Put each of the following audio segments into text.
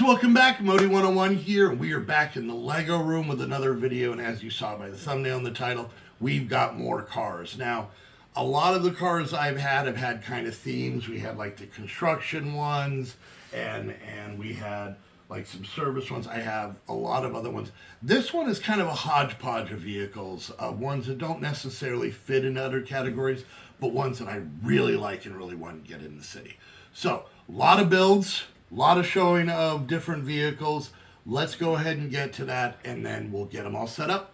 welcome back. Modi 101 here. We are back in the Lego room with another video, and as you saw by the thumbnail and the title, we've got more cars. Now, a lot of the cars I've had have had kind of themes. We had like the construction ones, and we had like some service ones. I have a lot of other ones. This one is kind of a hodgepodge of vehicles, ones that don't necessarily fit in other categories, but ones that I really like and really want to get in the city. So, a lot of builds, a lot of showing of different vehicles. Let's go ahead and get to that, and then we'll get them all set up.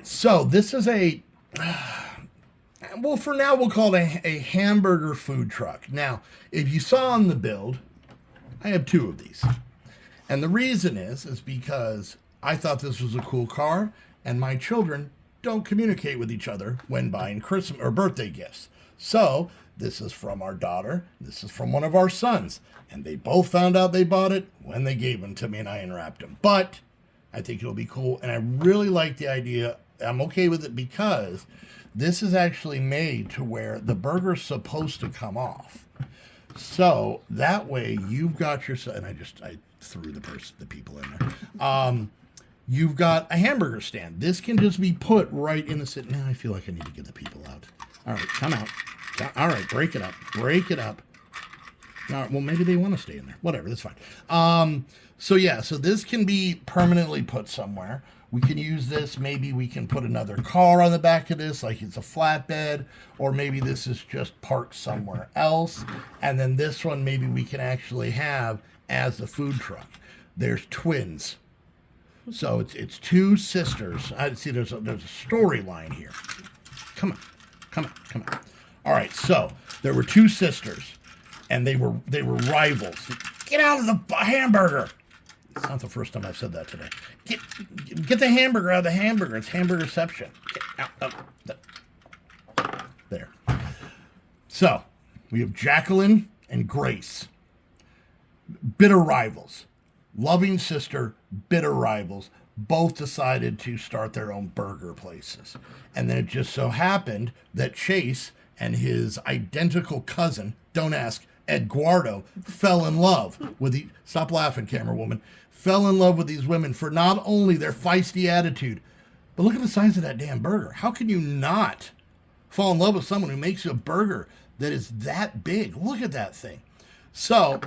So this is well, for now we'll call it a hamburger food truck. Now, if you saw on the build, I have two of these. And the reason is because I thought this was a cool car, and my children don't communicate with each other when buying Christmas or birthday gifts. So this is from our daughter, this is from one of our sons, and they both found out they bought it when they gave them to me and I unwrapped them. But I think it'll be cool, and I really like the idea. I'm okay with it because this is actually made to where the burger's supposed to come off. So that way you've got your, and I threw the people in there. You've got a hamburger stand. This can just be put right in the sit. Now I feel like I need to get the people out. All right, come out. All right, break it up. Break it up. All right, well, maybe they want to stay in there. Whatever, that's fine. So this can be permanently put somewhere. We can use this, maybe we can put another car on the back of this, like it's a flatbed, or maybe this is just parked somewhere else. And then this one, maybe we can actually have as the food truck. There's twins. So it's two sisters. I see there's a storyline here. Come on. All right, so there were two sisters, and they were rivals. Get out of the hamburger. It's not the first time I've said that today. Get the hamburger out of the hamburger. It's hamburgerception. Get out of there. So we have Jacqueline and Grace. Bitter rivals. Loving sister, bitter rivals. Both decided to start their own burger places. And then it just so happened that Chase and his identical cousin, don't ask, Eduardo, fell in love with stop laughing, camera woman, fell in love with these women for not only their feisty attitude, but look at the size of that damn burger. How can you not fall in love with someone who makes you a burger that is that big? Look at that thing. So,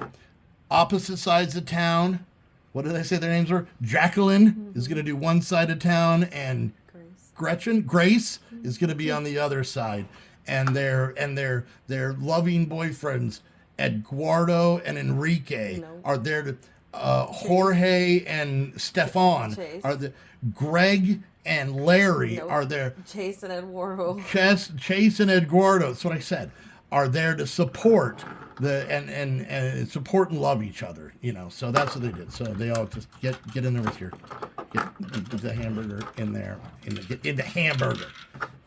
opposite sides of town, what did I say their names were? Jacqueline is going to do one side of town, and Grace is going to be on the other side. And they're loving boyfriends Eduardo and Enrique No. are there to. Jorge and Stefan Chase. are the. Greg and Larry Nope. are there. Chase and Eduardo. Chase and Eduardo. That's what I said. Are there to support and support and love each other. You know, so that's what they did. So they all just get in there with your get the hamburger in there. Get in the hamburger.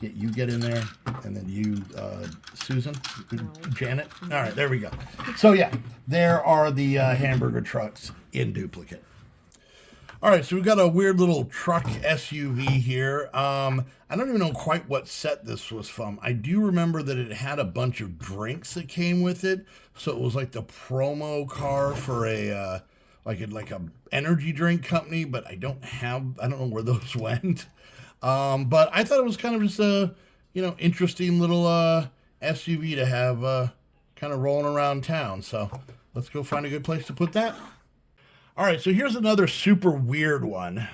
Get in there, and then you, Susan, Janet. All right, there we go. So yeah, there are the hamburger trucks in duplicate. All right, so we've got a weird little truck SUV here. I don't even know quite what set this was from. I do remember that it had a bunch of drinks that came with it, so it was like the promo car for a like a energy drink company. But I don't know where those went. But I thought it was kind of just a interesting little SUV to have kind of rolling around town. So let's go find a good place to put that. All right, so here's another super weird one.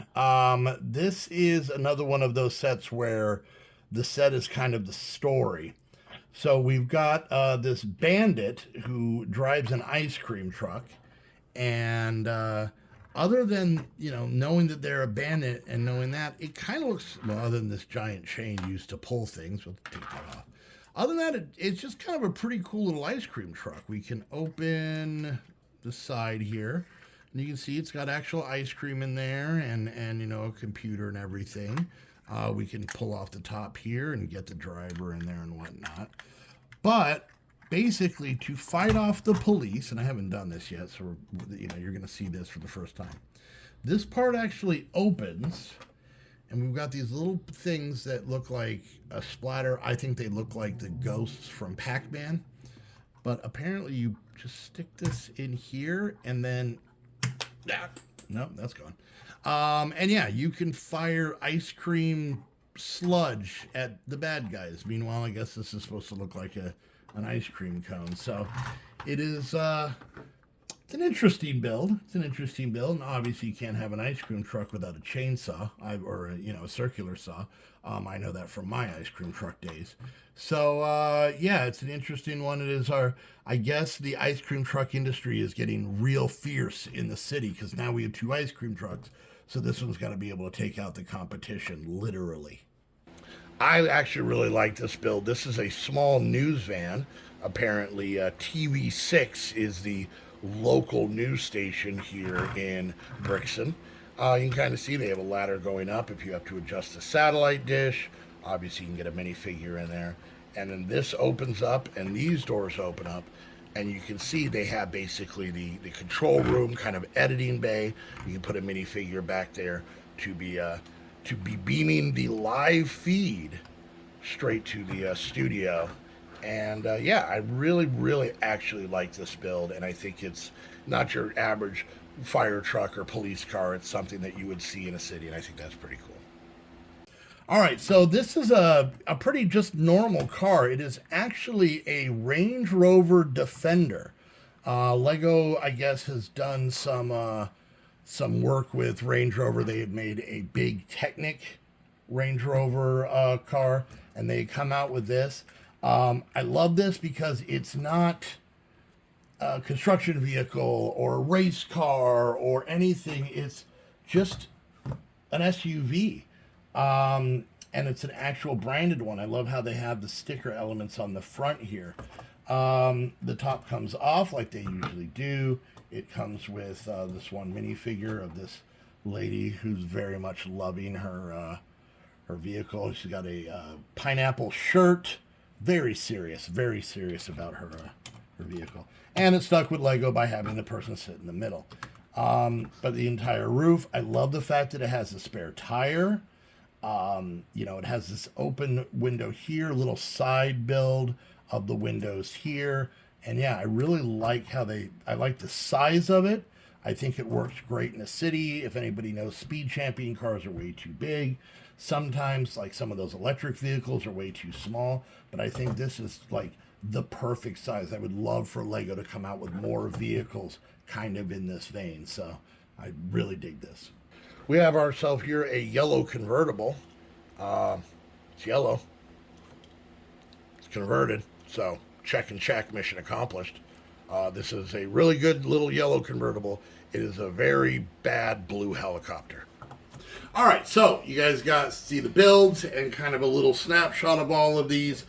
This is another one of those sets where the set is kind of the story. So we've got this bandit who drives an ice cream truck, and other than knowing that they're a bandit and knowing that, it kind of looks, well, other than this giant chain used to pull things, we'll take that off. Other than that, it's just kind of a pretty cool little ice cream truck. We can open the side here. And you can see it's got actual ice cream in there and a computer and everything. We can pull off the top here and get the driver in there and whatnot. But basically, to fight off the police, and I haven't done this yet, so you're going to see this for the first time. This part actually opens, and we've got these little things that look like a splatter. I think they look like the ghosts from Pac-Man. But apparently, you just stick this in here, and then no, that's gone. And yeah, you can fire ice cream sludge at the bad guys. Meanwhile, I guess this is supposed to look like an ice cream cone. So it is it's an interesting build. And obviously you can't have an ice cream truck without a chainsaw or a circular saw. I know that from my ice cream truck days. So yeah, it's an interesting one. It is I guess the ice cream truck industry is getting real fierce in the city because now we have 2 ice cream trucks. So this one's got to be able to take out the competition, literally. I actually really like this build. This is a small news van. Apparently, TV6 is the local news station here in Brixton. You can kind of see they have a ladder going up if you have to adjust the satellite dish. Obviously, you can get a minifigure in there. And then this opens up, and these doors open up. And you can see they have basically the control room, kind of editing bay. You can put a minifigure back there to be beaming the live feed straight to the studio. And yeah, I really, really actually like this build. And I think it's not your average fire truck or police car. It's something that you would see in a city. And I think that's pretty cool. All right, so this is a pretty just normal car. It is actually a Range Rover Defender. Lego, I guess, has done some work with Range Rover. They had made a big Technic Range Rover car, and they come out with this. I love this because it's not a construction vehicle or a race car or anything. It's just an SUV. And it's an actual branded one. I love how they have the sticker elements on the front here. The top comes off like they usually do. It comes with this one minifigure of this lady who's very much loving her vehicle. She's got a pineapple shirt. Very serious about her vehicle. And it's stuck with Lego by having the person sit in the middle. But the entire roof, I love the fact that it has a spare tire. It has this open window here, little side build of the windows here. And yeah, I really like I like the size of it. I think it works great in a city. If anybody knows, speed champion cars are way too big. Sometimes, like some of those electric vehicles are way too small. But I think this is like the perfect size. I would love for Lego to come out with more vehicles kind of in this vein. So I really dig this. We have ourselves here a yellow convertible. It's yellow. It's converted. So check and check, mission accomplished. This is a really good little yellow convertible. It is a very bad blue helicopter. All right, so you guys got to see the builds and kind of a little snapshot of all of these.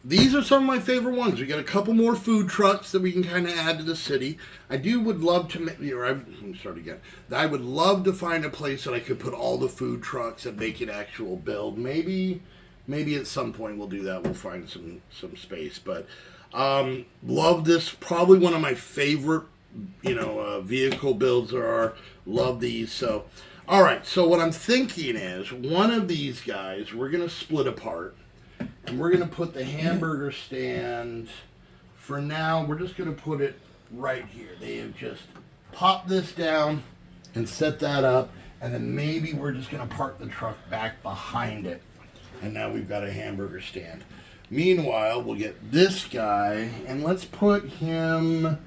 These are some of my favorite ones. We got a couple more food trucks that we can kind of add to the city. I would love to, let me start again. I would love to find a place that I could put all the food trucks and make an actual build. Maybe at some point we'll do that. We'll find some space. But love this. Probably one of my favorite, vehicle builds there are. Love these. So, all right. So what I'm thinking is one of these guys we're gonna split apart. And we're going to put the hamburger stand, for now, we're just going to put it right here. They have just popped this down and set that up. And then maybe we're just going to park the truck back behind it. And now we've got a hamburger stand. Meanwhile, we'll get this guy, and let's put him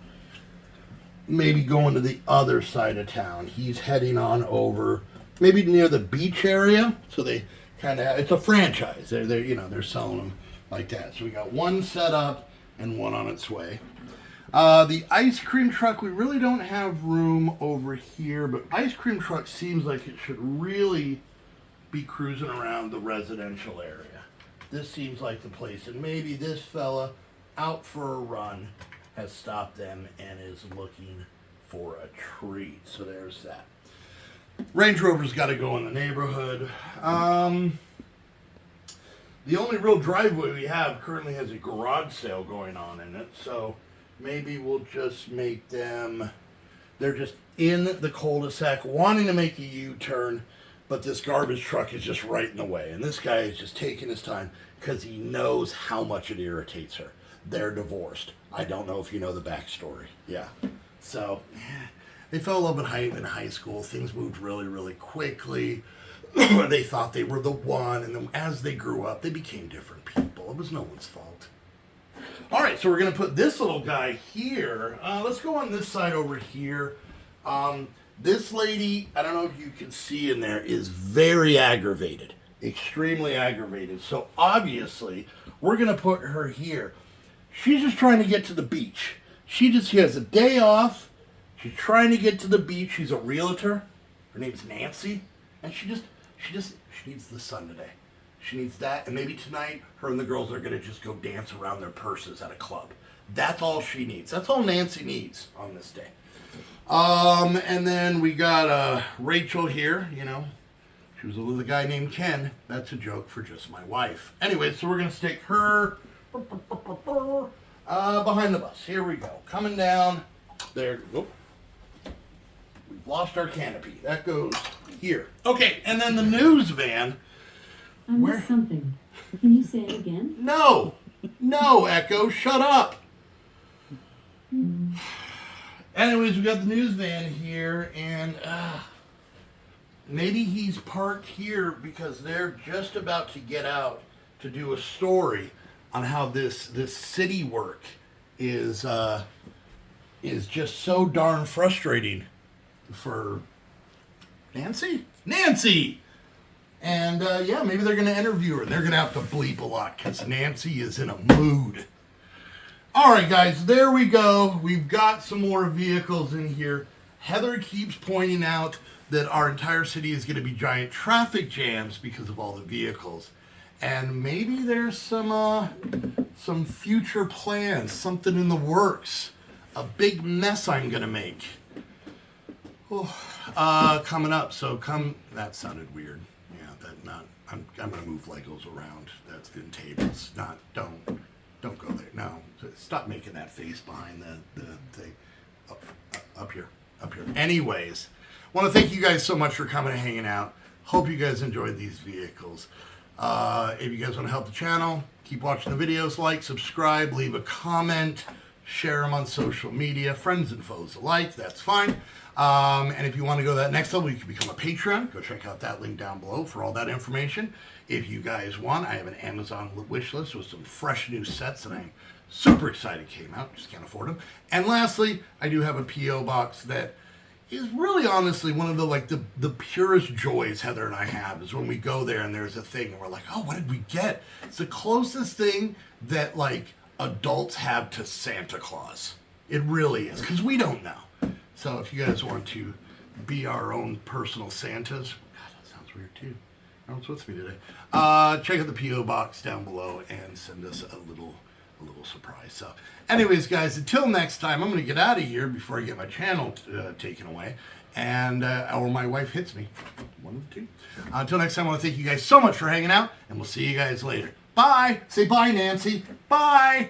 maybe going to the other side of town. He's heading on over, maybe near the beach area. So they... it's a franchise. They're selling them like that. So we got one set up and one on its way. The ice cream truck, we really don't have room over here, but ice cream truck seems like it should really be cruising around the residential area. This seems like the place, and maybe this fella out for a run has stopped them and is looking for a treat. So there's that. Range Rover's got to go in the neighborhood. The only real driveway we have currently has a garage sale going on in it, so maybe we'll just make them, they're just in the cul-de-sac wanting to make a U-turn, but this garbage truck is just right in the way, and this guy is just taking his time because he knows how much it irritates her. They're divorced. I don't know if you know the backstory. Yeah. So... they fell in love in high school. Things moved really, really quickly. They thought they were the one, and then as they grew up, they became different people. It was no one's fault. All right, so we're going to put this little guy here. Let's go on this side over here. This lady, I don't know if you can see in there, is very aggravated. Extremely aggravated. So obviously, we're going to put her here. She's just trying to get to the beach. She has a day off. She's trying to get to the beach. She's a realtor. Her name's Nancy. And she needs the sun today. She needs that. And maybe tonight, her and the girls are going to just go dance around their purses at a club. That's all she needs. That's all Nancy needs on this day. And then we got Rachel here, She was with a guy named Ken. That's a joke for just my wife. Anyway, so we're going to stick her behind the bus. Here we go. Coming down. There. Whoop. We've lost our canopy. That goes here. Okay, and then the news van. I missed something. Can you say it again? No, Echo, shut up. Anyways, we got the news van here, and maybe he's parked here because they're just about to get out to do a story on how this city work is just so darn frustrating for Nancy. And maybe they're going to interview her. They're going to have to bleep a lot because Nancy is in a mood. All right, guys, there we go. We've got some more vehicles in here. Heather keeps pointing out that our entire city is going to be giant traffic jams because of all the vehicles. And maybe there's some future plans, something in the works. A big mess I'm going to make. Coming up. So that sounded weird. Yeah, I'm going to move Legos around. That's in tables. Don't go there. No, stop making that face behind the thing. Up here. Anyways, want to thank you guys so much for coming and hanging out. Hope you guys enjoyed these vehicles. If you guys want to help the channel, keep watching the videos, like, subscribe, leave a comment, share them on social media, friends and foes alike, that's fine. And if you want to go that next level, you can become a Patreon. Go check out that link down below for all that information. If you guys want, I have an Amazon wish list with some fresh new sets that I'm super excited came out. Just can't afford them. And lastly, I do have a P.O. box that is really honestly one of the purest joys Heather and I have is when we go there and there's a thing and we're like, oh, what did we get? It's the closest thing that adults have to Santa Claus. It really is, because we don't know. So if you guys want to be our own personal Santas, God, that sounds weird too. That's what's me today. Check out the P.O. box down below and send us a little surprise. So, anyways, guys, until next time, I'm going to get out of here before I get my channel taken away, and or my wife hits me. One of the two. Until next time, I want to thank you guys so much for hanging out, and we'll see you guys later. Bye. Say bye, Nancy. Bye.